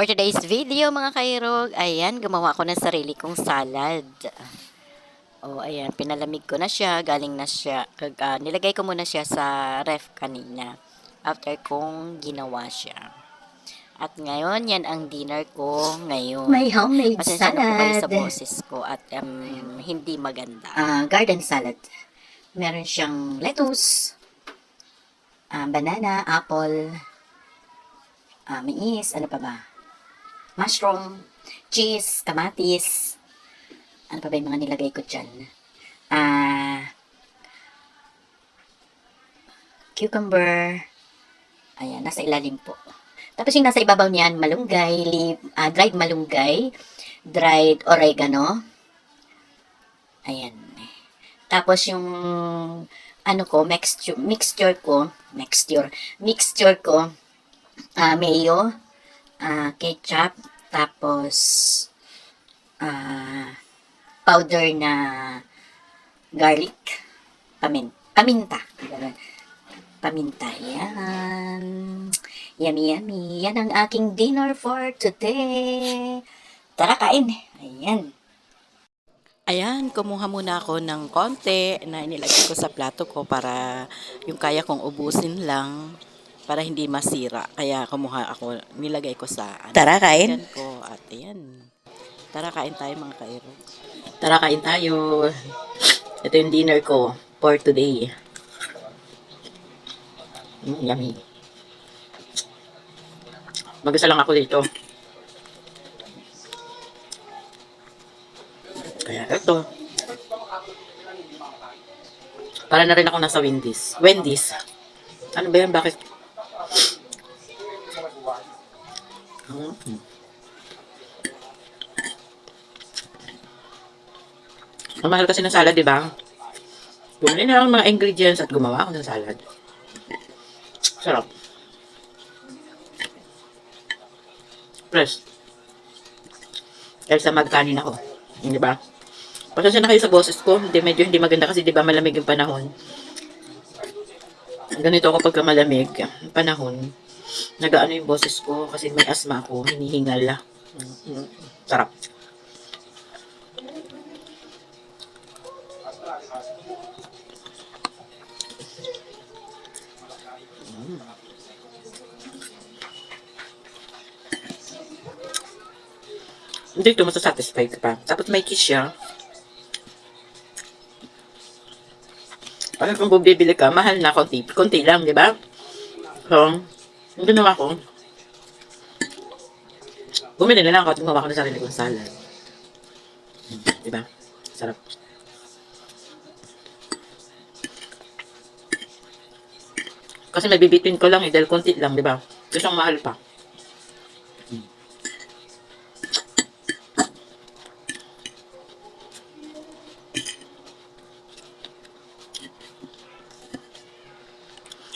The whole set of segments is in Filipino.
For today's video mga kairog, ayan, gumawa ko ng sarili kong salad. O, ayan, pinalamig ko na siya, galing na siya. Nilagay ko muna siya sa ref kanina. After kong ginawa siya. At ngayon, yan ang dinner ko ngayon. May homemade Pasensya na po kayo salad. sa boses ko at hindi maganda. Garden salad. Meron siyang lettuce, banana, apple, mais, ano pa ba? Mushroom, cheese, kamatis. Ano pa ba yung mga nilagay ko dyan? Cucumber. Ayan, nasa ilalim po. Tapos yung nasa ibabaw niyan, malunggay, dried malunggay, dried oregano. Ayan. Tapos yung ano ko, mixture ko, mayo, ketchup, tapos powder na garlic, paminta. Paminta, yan. Yummy, yummy. Yan ang aking dinner for today. Tara, kain. Ayan. Ayan, kumuha muna ako ng konti na inilagay ko sa plato ko para yung kaya kong ubusin lang para hindi masira. Kaya kumuha ako, nilagay ko sa Tara, kain. ko at ayan. Tara, kain tayo mga kairo. Tara, kain tayo. Ito yung dinner ko for today. Yummy. Mag-isa lang ako dito. Kaya ito. Para na rin ako nasa Wendy's. Wendy's. Ano ba yan? Bakit? Ang mahal kasi ng salad, di ba? Bumili na ako ng mga ingredients at gumawa ako ng salad. Sarap. Fresh. Kaysa magkanin ako. Di ba? Pasensya na kayo sa boses ko. Medyo hindi maganda kasi di ba malamig yung panahon. Ganito ako pagka malamig yung panahon. Nagaano yung boses ko kasi may asma ako. Hinihingal. Sarap. Hindi ito masasatisfy ka pa. Tapos may kiss siya. Parang kung bibili ka, mahal na konti. Konti lang, di ba? So, yung ginawa ko, bumili na lang ako at gumawa ko ng sarili kong salad. Di ba? Sarap. Kasi may bibitin ko lang dahil konti lang, di ba? Kasi ang mahal pa.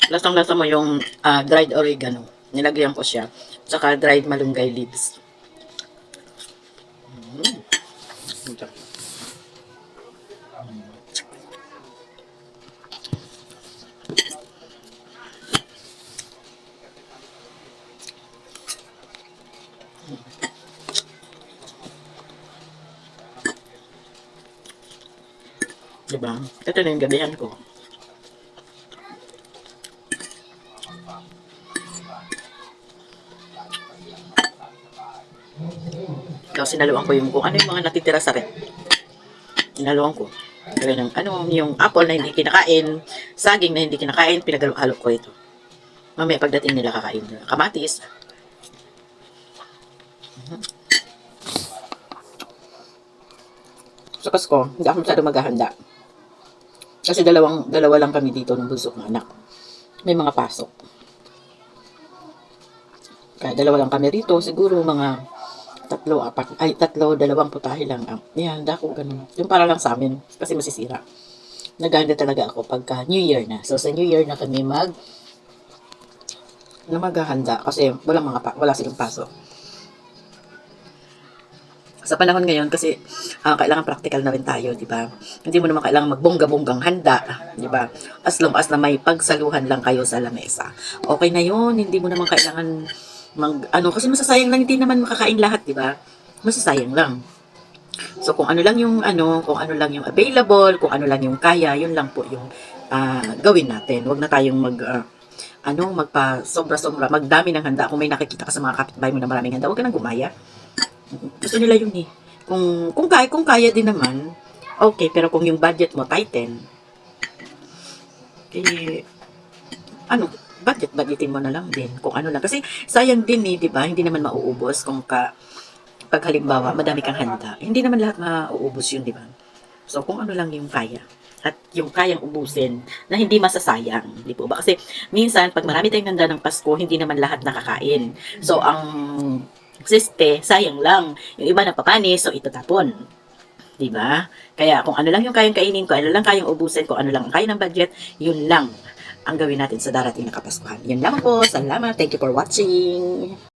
Lasang-lasa mo yung dried oregano. Nilagyan ko siya. Tsaka dried malunggay leaves. Diba? Ito na yung gabihan ko. Kasi sinaluan ko yung kung ano yung mga natitira sa rep. Sinaluan ko. Kaya ng ano, yung apple na hindi kinakain, saging na hindi kinakain, pinagalo-halo ko ito. Mamaya pagdating nila kakain nila. Kamatis. Sa Pasko, hindi ako masyado maghahanda. Kasi dalawa lang kami dito ng bunso ng anak. May mga pasok. Kaya dalawa lang kami rito, siguro mga dalawang putahe lang. Yan, dako ganun. Yung para lang sa amin, kasi masisira. Naghahanda talaga ako pagka New Year na. So sa New Year na kami maghahanda kasi wala silang pasok. Sa panahon ngayon kasi kailangan practical na rin tayo, di ba? Hindi mo naman kailangan magbongga-bonggang handa, di ba? As long as na may pagsaluhan lang kayo sa lamesa. Okay na 'yon, hindi mo naman kailangan Kasi masasayang lang, hindi naman makakain lahat, di ba? Masasayang lang. So kung ano lang yung kung ano lang yung available, kung ano lang yung kaya, yun lang po yung gawin natin. Huwag na tayong magpa sobra-sobra, magdami ng handa. Kung may nakikita ka sa mga kapitbahay mo na maraming handa, huwag ka nang gumaya. Gusto nila yun eh. Kung kaya din naman, okay, pero kung yung budget mo tighten, eh, budgetin mo na lang din kung ano lang. Kasi sayang din eh, di ba? Hindi naman mauubos pag halimbawa, madami kang handa. Hindi naman lahat mauubos yun, di ba? So, kung ano lang yung kaya. At yung kayang ubusin na hindi masasayang. Di po ba? Kasi minsan, pag marami tayong handa ng Pasko, hindi naman lahat nakakain. So, ang sayang lang. Yung iba napapanis, so itatapon. Di ba? Kaya kung ano lang yung kayang kainin, kung ano lang kayang ubusin, kung ano lang ang kaya ng budget, yun lang ang gawin natin sa darating na Kapaskuhan. Yun lang po. Salamat. Thank you for watching.